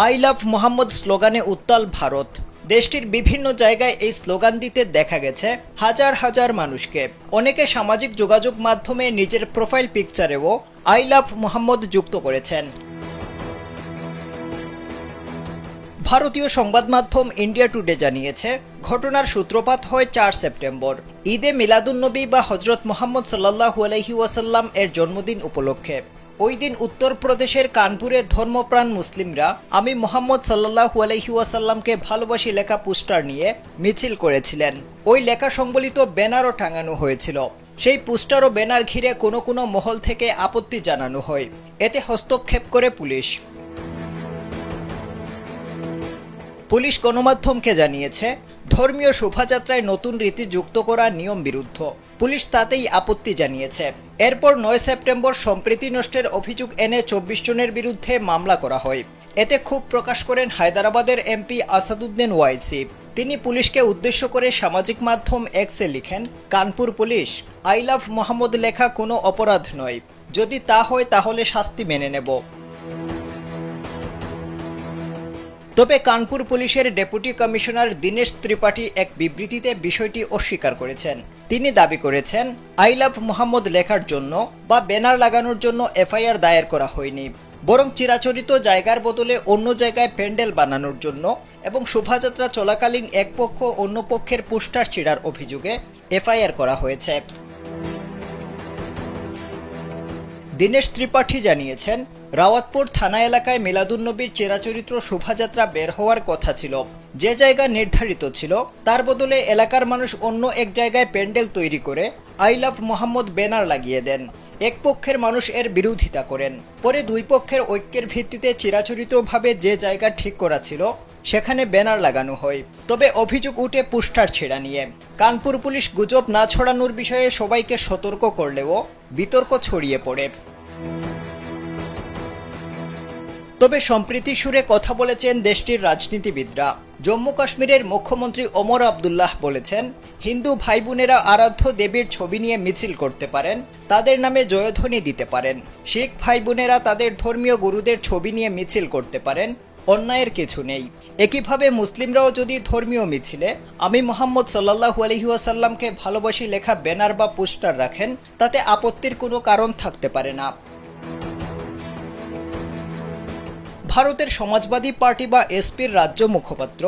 I love Mohammad স্লোগানে উত্তাল ভারত। দেশটির বিভিন্ন জায়গায় এই স্লোগান দিতে দেখা গেছে হাজার হাজার মানুষকে। অনেকে সামাজিক যোগাযোগ মাধ্যমে নিজের প্রোফাইল পিকচারেও আই লাভ মোহাম্মদ যুক্ত করেছেন। ভারতীয় সংবাদ মাধ্যম ইন্ডিয়া টুডে জানিয়েছে, ঘটনার সূত্রপাত হয় ৪ সেপ্টেম্বর, ঈদে মিলাদুন্নবী বা হজরত মুহাম্মদ সাল্লাল্লাহু আলাইহি ওয়াসাল্লাম এর জন্মদিন উপলক্ষে। ওই দিন উত্তরপ্রদেশের কানপুরে ধর্মপ্রাণ মুসলিমরা আমি মোহাম্মদ সাল্লাল্লাহু আলাইহি ওয়াসাল্লামকে ভালোবাসি লেখা পোস্টার নিয়ে মিছিল করেছিলেন। ওই লেখা সংবলিত ব্যানারও টাঙানো হয়েছিল। সেই পোস্টার ও ব্যানার ঘিরে কোনো কোনো মহল থেকে আপত্তি জানানো হয়। এতে হস্তক্ষেপ করে পুলিশ গণমাধ্যমকে জানিয়েছে, ধর্মীয় শোভাযাত্রায় নতুন রীতি যুক্ত করা নিয়ম বিরুদ্ধ। পুলিশ তাতেই আপত্তি জানিয়েছে। এরপর ৯ সেপ্টেম্বর সম্প্রীতি নষ্টের অভিযোগ এনে ২৪ জনের বিরুদ্ধে মামলা করা হয়। এতে ক্ষোভ প্রকাশ করেন হায়দরাবাদের এমপি আসাদুদ্দিন ওয়াইসি। তিনি পুলিশকে উদ্দেশ্য করে সামাজিক মাধ্যম এক্সে লিখেন, Kanpur police, I love Mohammad লেখা কোনো অপরাধ নয়। যদি তা হয় তাহলে শাস্তি মেনে নেব। তবে কানপুর পুলিশের ডেপুটি কমিশনার দীনেশ ত্রিপাঠী এক বিবৃতিতে বিষয়টি অস্বীকার করেছেন। তিনি দাবি করেছেন, আই লাভ মোহাম্মদ লেখার জন্য বা ব্যানার লাগানোর জন্য এফআইআর দায়ের করা হয়নি, বরং চিরাচরিত জায়গার বদলে অন্য জায়গায় প্যান্ডেল বানানোর জন্য এবং শোভাযাত্রা চলাকালীন এক পক্ষ অন্য পক্ষের পোস্টার ছিঁড়ার অভিযোগে এফআইআর করা হয়েছে। দীনেশ ত্রিপাঠী জানিয়েছেন, রাওয়াতপুর থানা এলাকায় মিলাদুন্নবীর চিরাচরিত শোভাযাত্রা বের হওয়ার কথা ছিল। যে জায়গা নির্ধারিত ছিল তার বদলে এলাকার মানুষ অন্য এক জায়গায় প্যান্ডেল তৈরি করে আই লাভ মোহাম্মদ ব্যানার লাগিয়ে দেন। এক পক্ষের মানুষ এর বিরোধিতা করেন। পরে দুই পক্ষের ঐক্যের ভিত্তিতে চিরাচরিতভাবে যে জায়গা ঠিক করা ছিল সেখানে ব্যানার লাগানো হয়। তবে অভিযোগ উঠে পোস্টার ছেঁড়া নিয়ে। কানপুর পুলিশ গুজব না ছড়ানোর বিষয়ে সবাইকে সতর্ক করলেও বিতর্ক ছড়িয়ে পড়ে। তবে সম্প্রীতি সুরে কথা বলেছেন দেশটির রাজনীতিবিদরা। জম্মু কাশ্মীরের মুখ্যমন্ত্রী ওমর আবদুল্লাহ বলেছেন, হিন্দু ভাই বোনেরা আরাধ্য দেবীর ছবি নিয়ে মিছিল করতে পারেন, তাদের নামে জয়ধ্বনি দিতে পারেন। শিখ ভাই বোনেরা তাদের ধর্মীয় গুরুদের ছবি নিয়ে মিছিল করতে পারেন, অন্যায়ের কিছু নেই। একইভাবে মুসলিমরাও যদি ধর্মীয় মিছিলে আমি মোহাম্মদ সাল্লাল্লাহু আলাইহি ওয়াসাল্লামকে ভালোবাসি লেখা ব্যানার বা পোস্টার রাখেন, তাতে আপত্তির কোনো কারণ থাকতে পারে না। ভারতের সমাজবাদী পার্টি বা এসপির রাজ্য মুখপাত্র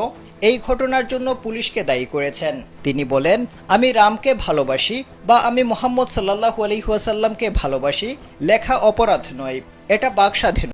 এই ঘটনার জন্য পুলিশকে দায়ী করেছেন। তিনি বলেন, আমি রামকে ভালোবাসি বা আমি মোহাম্মদ সাল্লাল্লাহু আলাইহি ওয়াসাল্লামকে ভালোবাসি লেখা অপরাধ নয়, এটা বাকস্বাধীনতা।